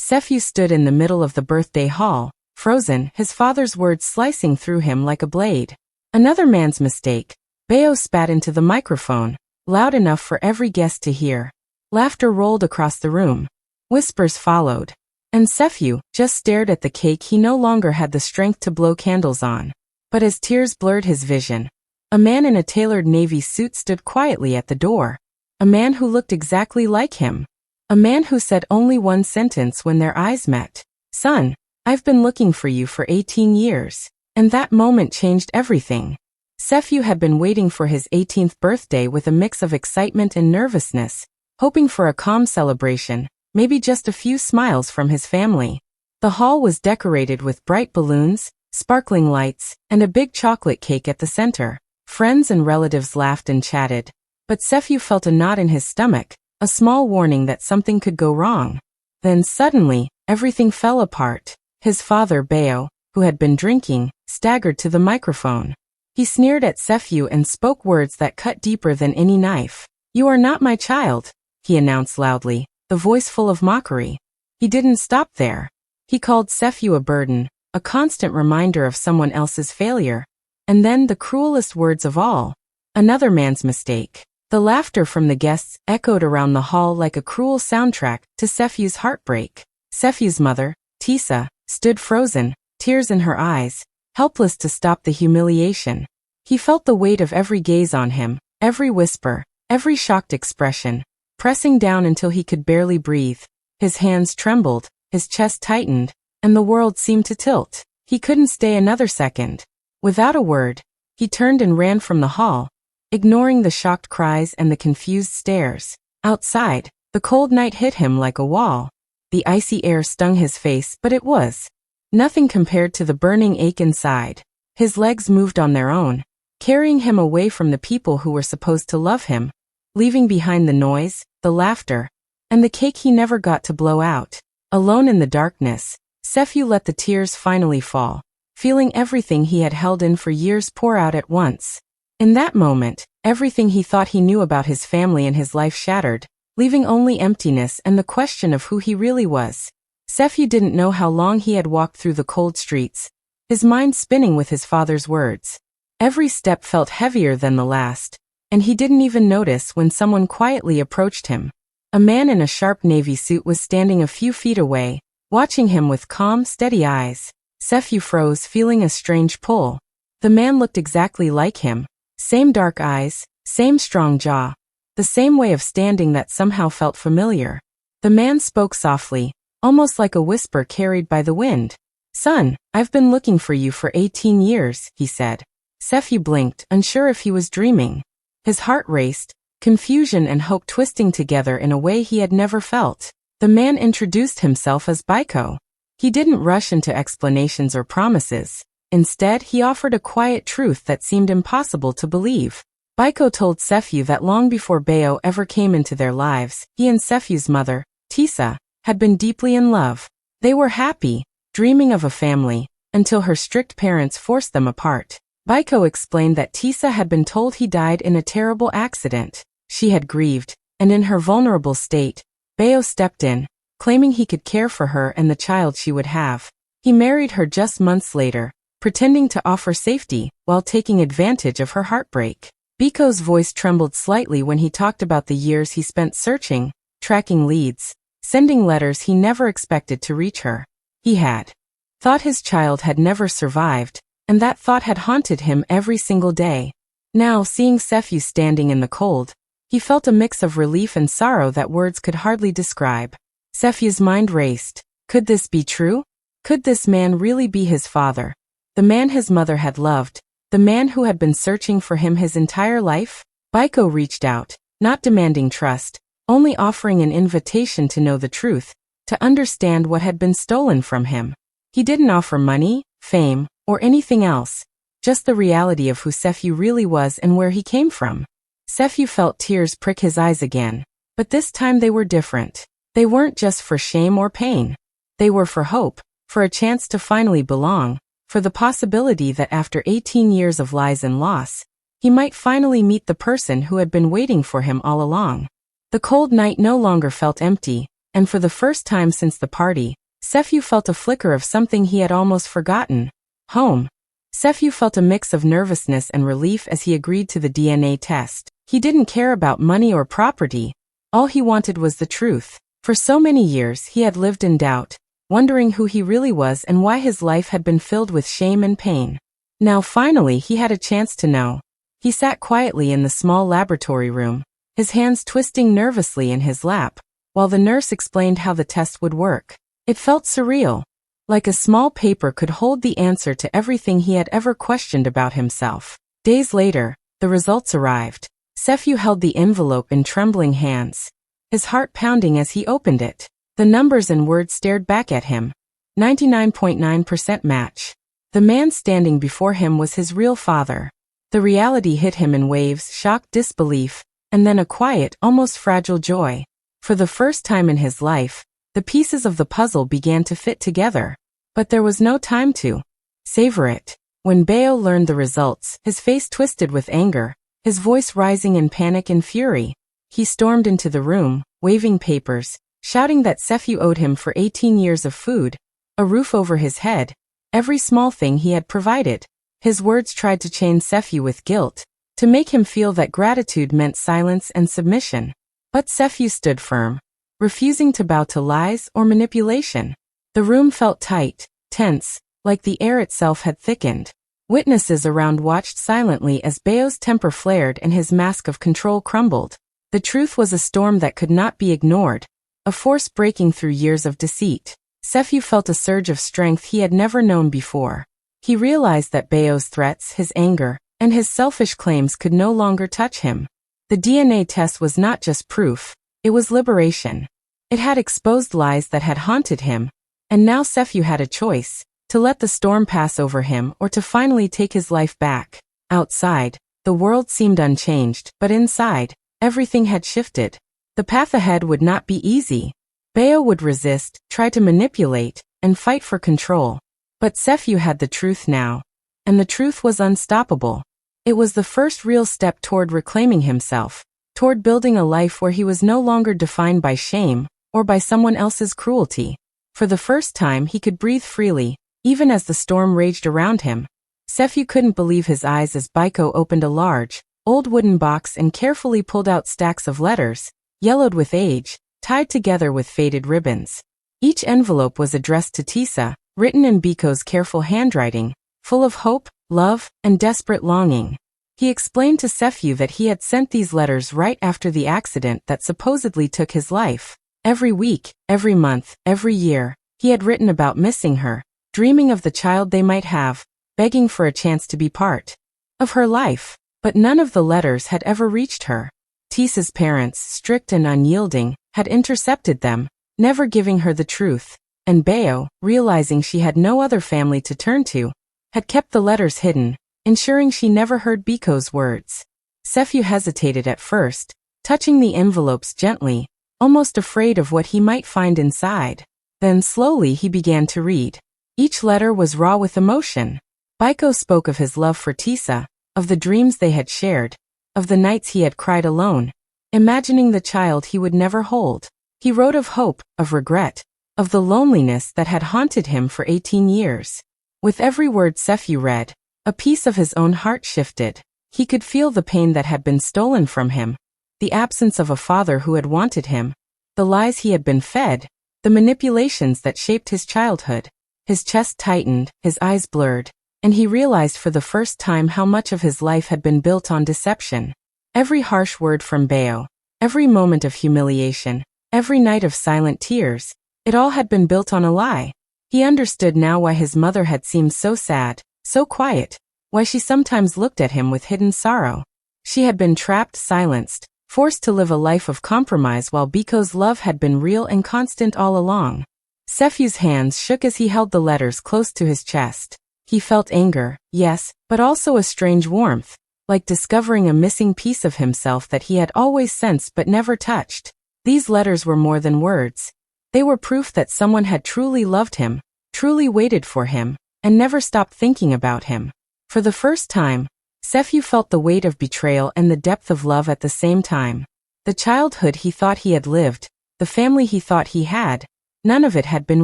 Sephew stood in the middle of the birthday hall, frozen, his father's words slicing through him like a blade. Another man's mistake. Bayo spat into the microphone, loud enough for every guest to hear. Laughter rolled across the room. Whispers followed. And Sephew just stared at the cake he no longer had the strength to blow candles on. But as tears blurred his vision, a man in a tailored navy suit stood quietly at the door. A man who looked exactly like him. A man who said only one sentence when their eyes met. "Son, I've been looking for you for 18 years. And that moment changed everything. Sephew had been waiting for his 18th birthday with a mix of excitement and nervousness, hoping for a calm celebration, maybe just a few smiles from his family. The hall was decorated with bright balloons, sparkling lights, and a big chocolate cake at the center. Friends and relatives laughed and chatted, but Sephew felt a knot in his stomach, a small warning that something could go wrong. Then suddenly, everything fell apart. His father, Bayo, who had been drinking, staggered to the microphone. He sneered at Sephew and spoke words that cut deeper than any knife. "You are not my child," he announced loudly, the voice full of mockery. He didn't stop there. He called Sephew a burden, a constant reminder of someone else's failure. And then the cruelest words of all. Another man's mistake. The laughter from the guests echoed around the hall like a cruel soundtrack to Sephew's heartbreak. Sephew's mother, Tisa, stood frozen, tears in her eyes, helpless to stop the humiliation. He felt the weight of every gaze on him, every whisper, every shocked expression, pressing down until he could barely breathe. His hands trembled, his chest tightened, and the world seemed to tilt. He couldn't stay another second. Without a word, he turned and ran from the hall, ignoring the shocked cries and the confused stares. Outside, the cold night hit him like a wall. The icy air stung his face, but it was nothing compared to the burning ache inside. His legs moved on their own, carrying him away from the people who were supposed to love him, leaving behind the noise, the laughter, and the cake he never got to blow out. Alone in the darkness, Sephew let the tears finally fall, feeling everything he had held in for years pour out at once. In that moment, everything he thought he knew about his family and his life shattered, leaving only emptiness and the question of who he really was. Sephew didn't know how long he had walked through the cold streets, his mind spinning with his father's words. Every step felt heavier than the last, and he didn't even notice when someone quietly approached him. A man in a sharp navy suit was standing a few feet away, watching him with calm, steady eyes. Sephew froze, feeling a strange pull. The man looked exactly like him. Same dark eyes, same strong jaw, the same way of standing that somehow felt familiar. The man spoke softly, almost like a whisper carried by the wind. "Son, I've been looking for you for 18 years, he said. Sephew blinked, unsure if he was dreaming. His heart raced, confusion and hope twisting together in a way he had never felt. The man introduced himself as Baiko. He didn't rush into explanations or promises. Instead, he offered a quiet truth that seemed impossible to believe. Baiko told Sephew that long before Bayo ever came into their lives, he and Sephew's mother, Tisa, had been deeply in love. They were happy, dreaming of a family, until her strict parents forced them apart. Baiko explained that Tisa had been told he died in a terrible accident. She had grieved, and in her vulnerable state, Bayo stepped in, claiming he could care for her and the child she would have. He married her just months later, pretending to offer safety while taking advantage of her heartbreak. Baiko's voice trembled slightly when he talked about the years he spent searching, tracking leads, sending letters he never expected to reach her. He had thought his child had never survived, and that thought had haunted him every single day. Now, seeing Sephew standing in the cold, he felt a mix of relief and sorrow that words could hardly describe. Sephew's mind raced. Could this be true? Could this man really be his father? The man his mother had loved, the man who had been searching for him his entire life? Baiko reached out, not demanding trust, only offering an invitation to know the truth, to understand what had been stolen from him. He didn't offer money, fame, or anything else, just the reality of who Sephew really was and where he came from. Sephew felt tears prick his eyes again, but this time they were different. They weren't just for shame or pain. They were for hope, for a chance to finally belong, for the possibility that after 18 years of lies and loss, he might finally meet the person who had been waiting for him all along. The cold night no longer felt empty, and for the first time since the party, Sephew felt a flicker of something he had almost forgotten. Home. Sephew felt a mix of nervousness and relief as he agreed to the DNA test. He didn't care about money or property. All he wanted was the truth. For so many years he had lived in doubt, wondering who he really was and why his life had been filled with shame and pain. Now finally he had a chance to know. He sat quietly in the small laboratory room, his hands twisting nervously in his lap, while the nurse explained how the test would work. It felt surreal. Like a small paper could hold the answer to everything he had ever questioned about himself. Days later, the results arrived. Sephew held the envelope in trembling hands, his heart pounding as he opened it. The numbers and words stared back at him. 99.9% match. The man standing before him was his real father. The reality hit him in waves, shocked disbelief, and then a quiet, almost fragile joy. For the first time in his life, the pieces of the puzzle began to fit together. But there was no time to savor it. When Bayo learned the results, his face twisted with anger, his voice rising in panic and fury. He stormed into the room, waving papers, shouting that Sephew owed him for 18 years of food, a roof over his head, every small thing he had provided. His words tried to chain Sephew with guilt, to make him feel that gratitude meant silence and submission. But Sephew stood firm, refusing to bow to lies or manipulation. The room felt tight, tense, like the air itself had thickened. Witnesses around watched silently as Bayo's temper flared and his mask of control crumbled. The truth was a storm that could not be ignored, a force breaking through years of deceit. Sephew felt a surge of strength he had never known before. He realized that Bayo's threats, his anger, and his selfish claims could no longer touch him. The DNA test was not just proof, it was liberation. It had exposed lies that had haunted him. And now Sephew had a choice, to let the storm pass over him or to finally take his life back. Outside, the world seemed unchanged, but inside, everything had shifted. The path ahead would not be easy. Bayo would resist, try to manipulate, and fight for control. But Sephew had the truth now. And the truth was unstoppable. It was the first real step toward reclaiming himself, toward building a life where he was no longer defined by shame, or by someone else's cruelty. For the first time he could breathe freely, even as the storm raged around him. Sephew couldn't believe his eyes as Baiko opened a large, old wooden box and carefully pulled out stacks of letters, yellowed with age, tied together with faded ribbons. Each envelope was addressed to Tisa, written in Biko's careful handwriting, full of hope, love, and desperate longing. He explained to Sephew that he had sent these letters right after the accident that supposedly took his life. Every week, every month, every year, he had written about missing her, dreaming of the child they might have, begging for a chance to be part of her life. But none of the letters had ever reached her. Tisa's parents, strict and unyielding, had intercepted them, never giving her the truth. And Bayo, realizing she had no other family to turn to, had kept the letters hidden, ensuring she never heard Biko's words. Sephew hesitated at first, touching the envelopes gently, almost afraid of what he might find inside. Then slowly he began to read. Each letter was raw with emotion. Biko spoke of his love for Tisa, of the dreams they had shared, of the nights he had cried alone, imagining the child he would never hold. He wrote of hope, of regret, of the loneliness that had haunted him for 18 years. With every word Sephew read, a piece of his own heart shifted. He could feel the pain that had been stolen from him, the absence of a father who had wanted him, the lies he had been fed, the manipulations that shaped his childhood. His chest tightened, his eyes blurred, and he realized for the first time how much of his life had been built on deception. Every harsh word from Bayo, every moment of humiliation, every night of silent tears, it all had been built on a lie. He understood now why his mother had seemed so sad, so quiet, why she sometimes looked at him with hidden sorrow. She had been trapped, silenced, forced to live a life of compromise while Biko's love had been real and constant all along. Sephew's hands shook as he held the letters close to his chest. He felt anger, yes, but also a strange warmth, like discovering a missing piece of himself that he had always sensed but never touched. These letters were more than words. They were proof that someone had truly loved him, truly waited for him, and never stopped thinking about him. For the first time, Sephew felt the weight of betrayal and the depth of love at the same time. The childhood he thought he had lived, the family he thought he had, none of it had been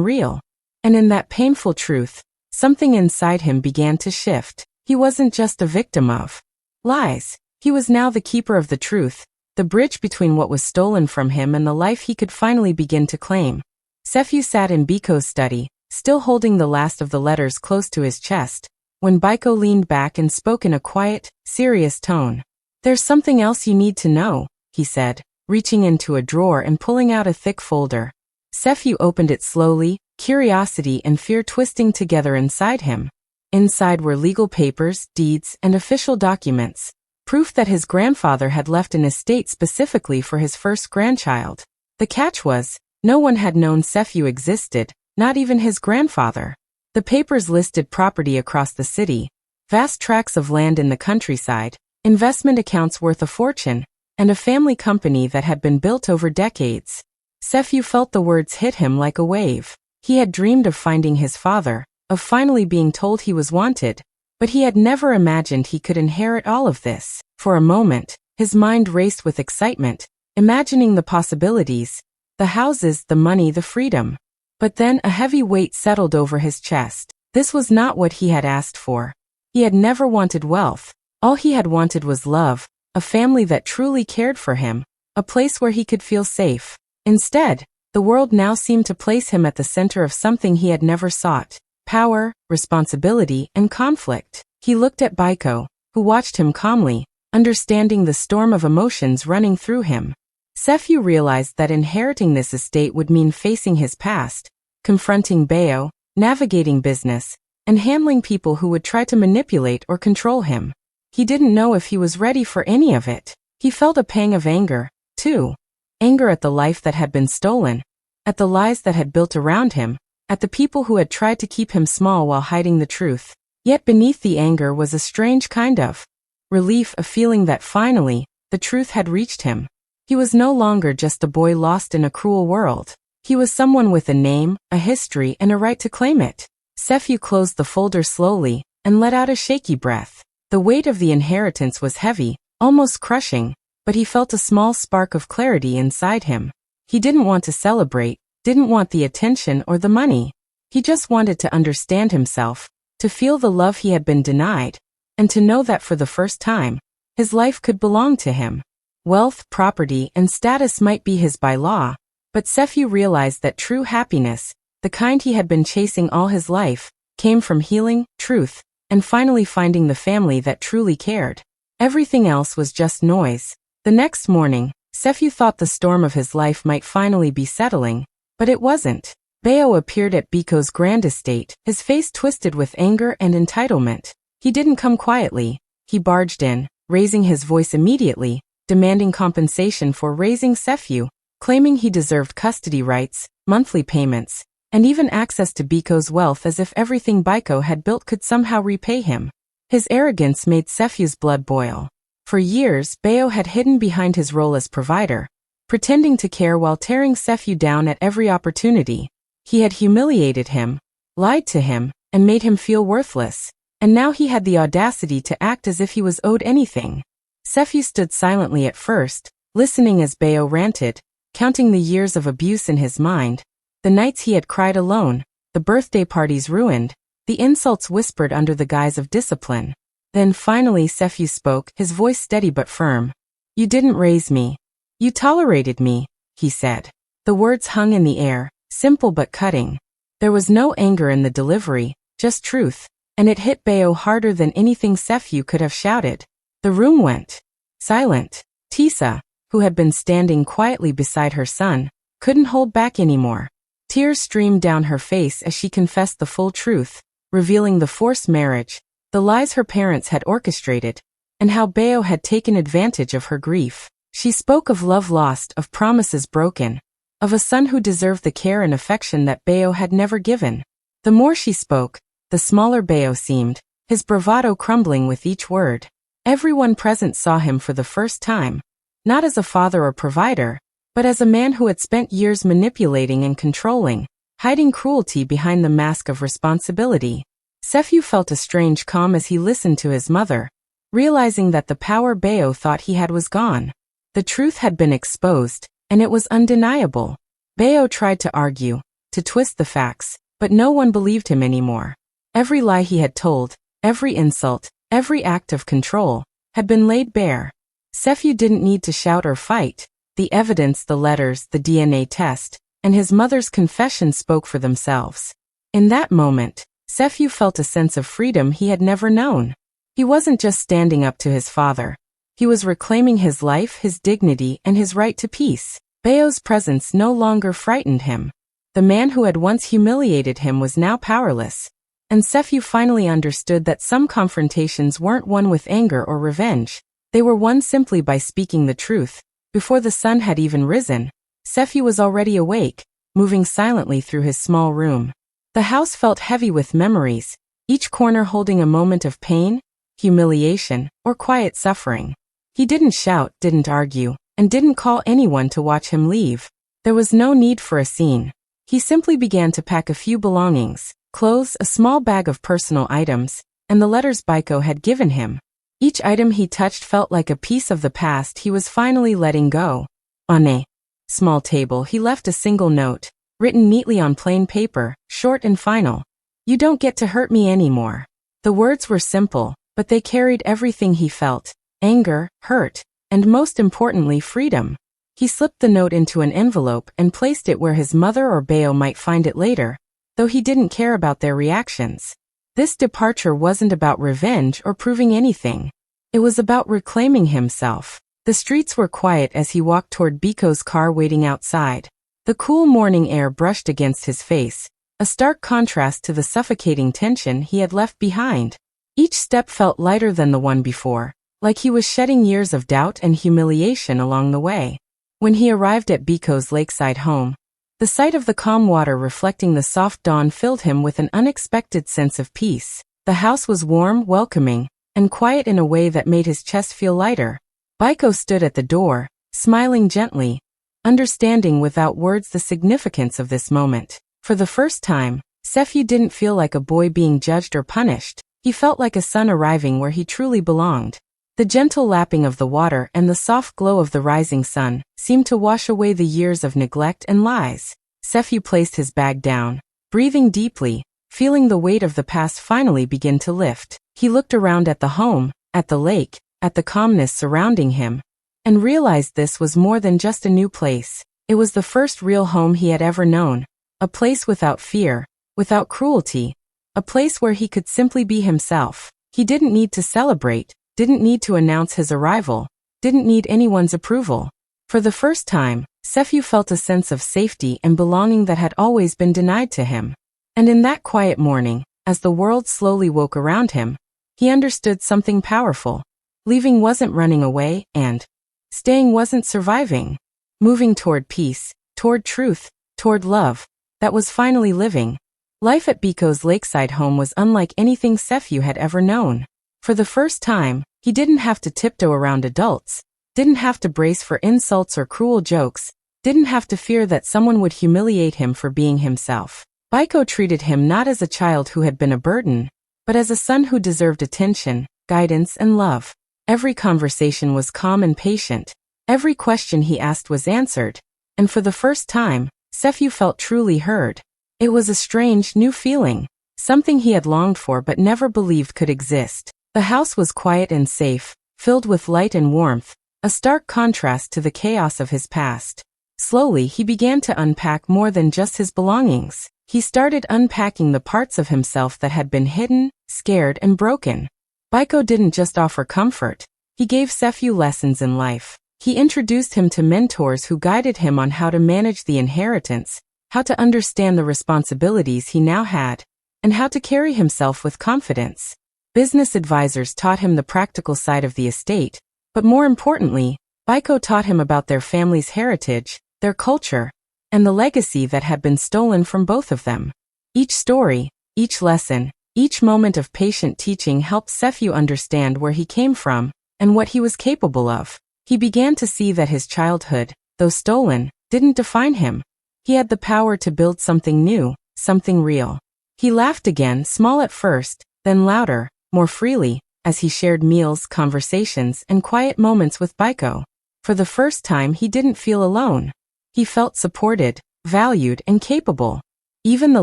real. And in that painful truth, something inside him began to shift. He wasn't just a victim of lies. He was now the keeper of the truth, the bridge between what was stolen from him and the life he could finally begin to claim. Sefiu sat in Biko's study, still holding the last of the letters close to his chest, when Biko leaned back and spoke in a quiet, serious tone. "There's something else you need to know," he said, reaching into a drawer and pulling out a thick folder. Sefiu opened it slowly, curiosity and fear twisting together inside him. Inside were legal papers, deeds, and official documents, proof that his grandfather had left an estate specifically for his first grandchild. The catch was, no one had known Sefiu existed, not even his grandfather. The papers listed property across the city, vast tracts of land in the countryside, investment accounts worth a fortune, and a family company that had been built over decades. Sefiu felt the words hit him like a wave. He had dreamed of finding his father, of finally being told he was wanted, but he had never imagined he could inherit all of this. For a moment, his mind raced with excitement, imagining the possibilities, the houses, the money, the freedom. But then a heavy weight settled over his chest. This was not what he had asked for. He had never wanted wealth. All he had wanted was love, a family that truly cared for him, a place where he could feel safe. Instead, the world now seemed to place him at the center of something he had never sought: power, responsibility, and conflict. He looked at Biko, who watched him calmly, understanding the storm of emotions running through him. Sefiu realized that inheriting this estate would mean facing his past, confronting Bayo, navigating business, and handling people who would try to manipulate or control him. He didn't know if he was ready for any of it. He felt a pang of anger, too. Anger at the life that had been stolen, at the lies that had built around him, at the people who had tried to keep him small while hiding the truth. Yet beneath the anger was a strange kind of relief, a feeling that finally, the truth had reached him. He was no longer just a boy lost in a cruel world. He was someone with a name, a history, and a right to claim it. Sefiu closed the folder slowly and let out a shaky breath. The weight of the inheritance was heavy, almost crushing, but he felt a small spark of clarity inside him. He didn't want to celebrate, didn't want the attention or the money. He just wanted to understand himself, to feel the love he had been denied, and to know that for the first time, his life could belong to him. Wealth, property, and status might be his by law, but Sefiu realized that true happiness, the kind he had been chasing all his life, came from healing, truth, and finally finding the family that truly cared. Everything else was just noise. The next morning, Sefiu thought the storm of his life might finally be settling, but it wasn't. Bayo appeared at Biko's grand estate, his face twisted with anger and entitlement. He didn't come quietly. He barged in, raising his voice immediately, demanding compensation for raising Sefiu, claiming he deserved custody rights, monthly payments, and even access to Biko's wealth, as if everything Biko had built could somehow repay him. His arrogance made Sefiu's blood boil. For years, Bayo had hidden behind his role as provider, pretending to care while tearing Sefiu down at every opportunity. He had humiliated him, lied to him, and made him feel worthless. And now he had the audacity to act as if he was owed anything. Sefiu stood silently at first, listening as Bayo ranted, counting the years of abuse in his mind, the nights he had cried alone, the birthday parties ruined, the insults whispered under the guise of discipline. Then finally Sefiu spoke, his voice steady but firm. "You didn't raise me. You tolerated me," he said. The words hung in the air, simple but cutting. There was no anger in the delivery, just truth, and it hit Bayo harder than anything Sefiu could have shouted. The room went silent. Tisa, who had been standing quietly beside her son, couldn't hold back anymore. Tears streamed down her face as she confessed the full truth, revealing the forced marriage, the lies her parents had orchestrated, and how Bayo had taken advantage of her grief. She spoke of love lost, of promises broken, of a son who deserved the care and affection that Bayo had never given. The more she spoke, the smaller Bayo seemed, his bravado crumbling with each word. Everyone present saw him for the first time, not as a father or provider, but as a man who had spent years manipulating and controlling, hiding cruelty behind the mask of responsibility. Sefiu felt a strange calm as he listened to his mother, realizing that the power Bayo thought he had was gone. The truth had been exposed, and it was undeniable. Bayo tried to argue, to twist the facts, but no one believed him anymore. Every lie he had told, every insult, every act of control, had been laid bare. Sephew didn't need to shout or fight. The evidence, the letters, the DNA test, and his mother's confession spoke for themselves. In that moment, Sephew felt a sense of freedom he had never known. He wasn't just standing up to his father. He was reclaiming his life, his dignity, and his right to peace. Bayo's presence no longer frightened him. The man who had once humiliated him was now powerless. And Sephew finally understood that some confrontations weren't won with anger or revenge. They were won simply by speaking the truth. Before the sun had even risen, Sephew was already awake, moving silently through his small room. The house felt heavy with memories, each corner holding a moment of pain, humiliation, or quiet suffering. He didn't shout, didn't argue, and didn't call anyone to watch him leave. There was no need for a scene. He simply began to pack a few belongings, clothes, a small bag of personal items, and the letters Baiko had given him. Each item he touched felt like a piece of the past he was finally letting go. On a small table, he left a single note, written neatly on plain paper, short and final. "You don't get to hurt me anymore." The words were simple, but they carried everything he felt: anger, hurt, and most importantly, freedom. He slipped the note into an envelope and placed it where his mother or Bayo might find it later, though he didn't care about their reactions. This departure wasn't about revenge or proving anything. It was about reclaiming himself. The streets were quiet as he walked toward Biko's car waiting outside. The cool morning air brushed against his face, a stark contrast to the suffocating tension he had left behind. Each step felt lighter than the one before, like he was shedding years of doubt and humiliation along the way. When he arrived at Biko's lakeside home, the sight of the calm water reflecting the soft dawn filled him with an unexpected sense of peace. The house was warm, welcoming, and quiet in a way that made his chest feel lighter. Baiko stood at the door, smiling gently, understanding without words the significance of this moment. For the first time, Sephew didn't feel like a boy being judged or punished. He felt like a son arriving where he truly belonged. The gentle lapping of the water and the soft glow of the rising sun seemed to wash away the years of neglect and lies. Sephew placed his bag down, breathing deeply, feeling the weight of the past finally begin to lift. He looked around at the home, at the lake, at the calmness surrounding him, and realized this was more than just a new place. It was the first real home he had ever known, a place without fear, without cruelty, a place where he could simply be himself. He didn't need to celebrate, didn't need to announce his arrival, didn't need anyone's approval. For the first time, Sephew felt a sense of safety and belonging that had always been denied to him. And in that quiet morning, as the world slowly woke around him, he understood something powerful. Leaving wasn't running away, and staying wasn't surviving. Moving toward peace, toward truth, toward love, that was finally living. Life at Biko's lakeside home was unlike anything Sephew had ever known. For the first time, he didn't have to tiptoe around adults, didn't have to brace for insults or cruel jokes, didn't have to fear that someone would humiliate him for being himself. Biko treated him not as a child who had been a burden, but as a son who deserved attention, guidance, and love. Every conversation was calm and patient. Every question he asked was answered. And for the first time, Sephew felt truly heard. It was a strange, new feeling, something he had longed for but never believed could exist. The house was quiet and safe, filled with light and warmth, a stark contrast to the chaos of his past. Slowly, he began to unpack more than just his belongings. He started unpacking the parts of himself that had been hidden, scared, and broken. Biko didn't just offer comfort. He gave Sephew lessons in life. He introduced him to mentors who guided him on how to manage the inheritance, how to understand the responsibilities he now had, and how to carry himself with confidence. Business advisors taught him the practical side of the estate, but more importantly, Biko taught him about their family's heritage, their culture, and the legacy that had been stolen from both of them. Each story, each lesson, each moment of patient teaching helped Sephew understand where he came from and what he was capable of. He began to see that his childhood, though stolen, didn't define him. He had the power to build something new, something real. He laughed again, small at first, then louder, more freely, as he shared meals, conversations, and quiet moments with Biko. For the first time, he didn't feel alone. He felt supported, valued, and capable. Even the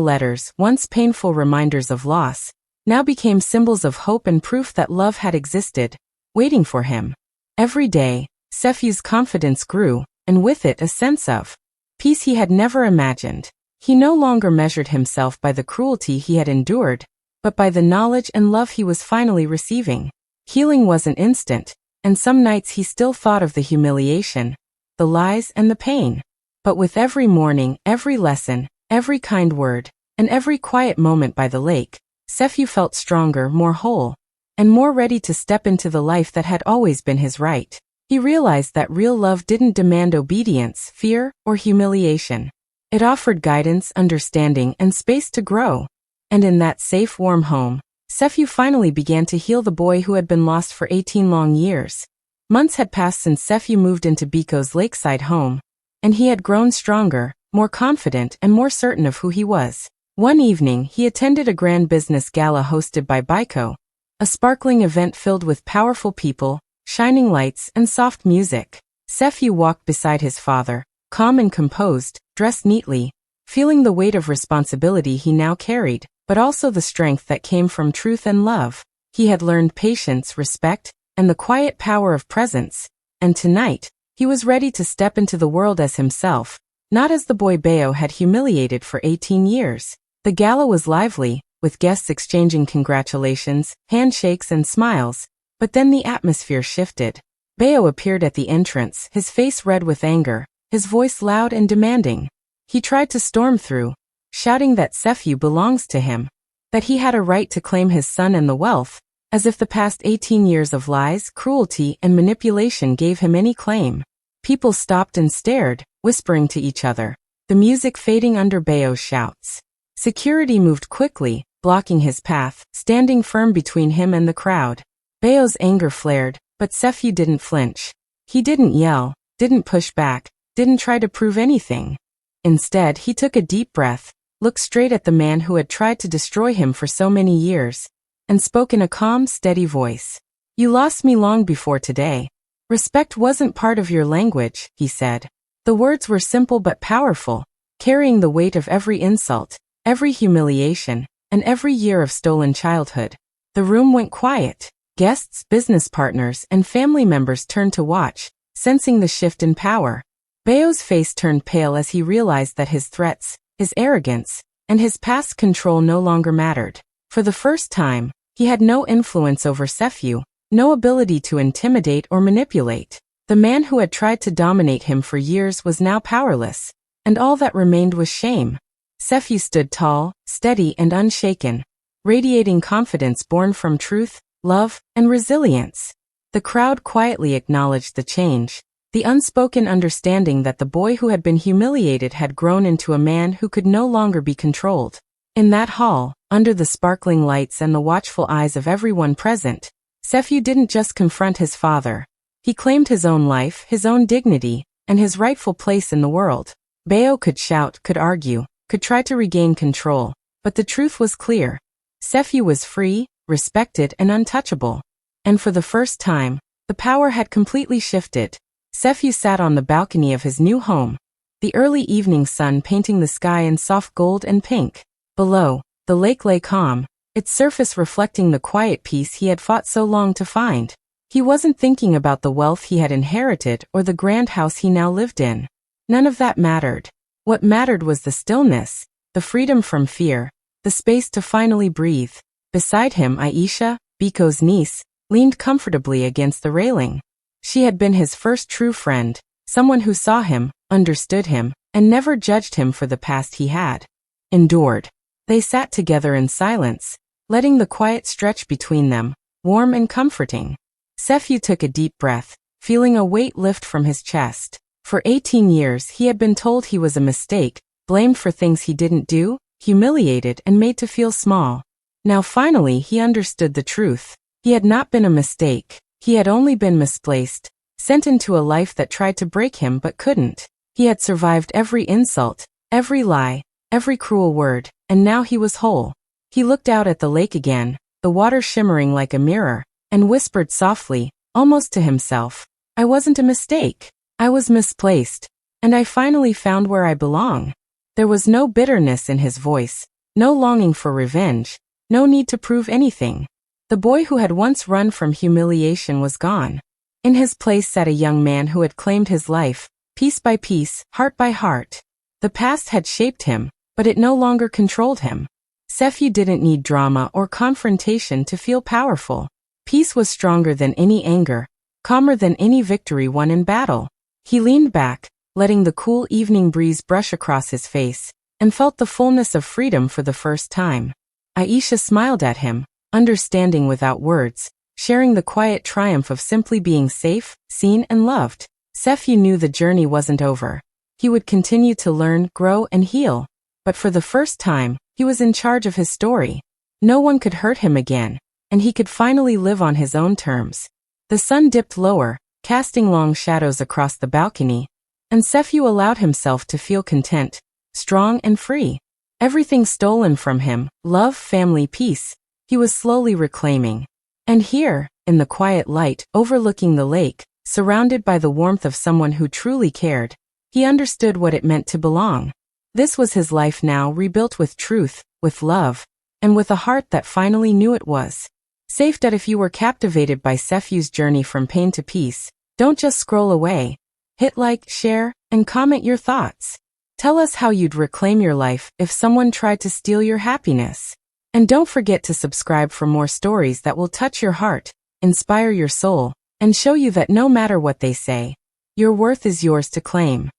letters, once painful reminders of loss, now became symbols of hope and proof that love had existed, waiting for him. Every day, Sefiu's confidence grew, and with it a sense of peace he had never imagined. He no longer measured himself by the cruelty he had endured, but by the knowledge and love he was finally receiving. Healing wasn't instant, and some nights he still thought of the humiliation, the lies, and the pain. But with every morning, every lesson, every kind word, and every quiet moment by the lake, Sefiu felt stronger, more whole, and more ready to step into the life that had always been his right. He realized that real love didn't demand obedience, fear, or humiliation. It offered guidance, understanding, and space to grow. And in that safe, warm home, Sefiu finally began to heal the boy who had been lost for 18 long years. Months had passed since Sefiu moved into Biko's lakeside home, and he had grown stronger, more confident, and more certain of who he was. One evening, he attended a grand business gala hosted by Biko, a sparkling event filled with powerful people, shining lights, and soft music. Sefiu walked beside his father, calm and composed, dressed neatly, feeling the weight of responsibility he now carried, but also the strength that came from truth and love. He had learned patience, respect, and the quiet power of presence, and tonight, he was ready to step into the world as himself, not as the boy Beo had humiliated for 18 years. The gala was lively, with guests exchanging congratulations, handshakes, and smiles, but then the atmosphere shifted. Beo appeared at the entrance, his face red with anger, his voice loud and demanding. He tried to storm through, shouting that Sefiu belongs to him, that he had a right to claim his son and the wealth, as if the past 18 years of lies, cruelty, and manipulation gave him any claim. People stopped and stared, whispering to each other, the music fading under Beo's shouts. Security moved quickly, blocking his path, standing firm between him and the crowd. Beo's anger flared, but Sefiu didn't flinch. He didn't yell, didn't push back, didn't try to prove anything. Instead, he took a deep breath, looked straight at the man who had tried to destroy him for so many years, and spoke in a calm, steady voice. "You lost me long before today. Respect wasn't part of your language," he said. The words were simple but powerful, carrying the weight of every insult, every humiliation, and every year of stolen childhood. The room went quiet. Guests, business partners, and family members turned to watch, sensing the shift in power. Beo's face turned pale as he realized that his threats, his arrogance, and his past control no longer mattered. For the first time, he had no influence over Sefiu, no ability to intimidate or manipulate. The man who had tried to dominate him for years was now powerless, and all that remained was shame. Sefiu stood tall, steady, and unshaken, radiating confidence born from truth, love, and resilience. The crowd quietly acknowledged the change, the unspoken understanding that the boy who had been humiliated had grown into a man who could no longer be controlled. In that hall, under the sparkling lights and the watchful eyes of everyone present, Sefiu didn't just confront his father. He claimed his own life, his own dignity, and his rightful place in the world. Beo could shout, could argue, could try to regain control, but the truth was clear. Sefiu was free, respected, and untouchable. And for the first time, the power had completely shifted. Sefiu sat on the balcony of his new home, the early evening sun painting the sky in soft gold and pink. Below, the lake lay calm, its surface reflecting the quiet peace he had fought so long to find. He wasn't thinking about the wealth he had inherited or the grand house he now lived in. None of that mattered. What mattered was the stillness, the freedom from fear, the space to finally breathe. Beside him, Aisha, Biko's niece, leaned comfortably against the railing. She had been his first true friend, someone who saw him, understood him, and never judged him for the past he had endured. They sat together in silence, letting the quiet stretch between them, warm and comforting. Sefiu took a deep breath, feeling a weight lift from his chest. For 18 years he had been told he was a mistake, blamed for things he didn't do, humiliated and made to feel small. Now finally he understood the truth. He had not been a mistake. He had only been misplaced, sent into a life that tried to break him but couldn't. He had survived every insult, every lie, every cruel word, and now he was whole. He looked out at the lake again, the water shimmering like a mirror, and whispered softly, almost to himself, "I wasn't a mistake. I was misplaced, and I finally found where I belong." There was no bitterness in his voice, no longing for revenge, no need to prove anything. The boy who had once run from humiliation was gone. In his place sat a young man who had claimed his life, piece by piece, heart by heart. The past had shaped him, but it no longer controlled him. Sefyu didn't need drama or confrontation to feel powerful. Peace was stronger than any anger, calmer than any victory won in battle. He leaned back, letting the cool evening breeze brush across his face, and felt the fullness of freedom for the first time. Aisha smiled at him, understanding without words, sharing the quiet triumph of simply being safe, seen and loved. Sefyu knew the journey wasn't over. He would continue to learn, grow and heal. But for the first time, he was in charge of his story. No one could hurt him again, and he could finally live on his own terms. The sun dipped lower, casting long shadows across the balcony, and Sefyu allowed himself to feel content, strong and free. Everything stolen from him, love, family, peace, he was slowly reclaiming. And here, in the quiet light, overlooking the lake, surrounded by the warmth of someone who truly cared, he understood what it meant to belong. This was his life now, rebuilt with truth, with love, and with a heart that finally knew it was safe. That if you were captivated by Sefyu's journey from pain to peace, don't just scroll away. Hit like, share, and comment your thoughts. Tell us how you'd reclaim your life if someone tried to steal your happiness. And don't forget to subscribe for more stories that will touch your heart, inspire your soul, and show you that no matter what they say, your worth is yours to claim.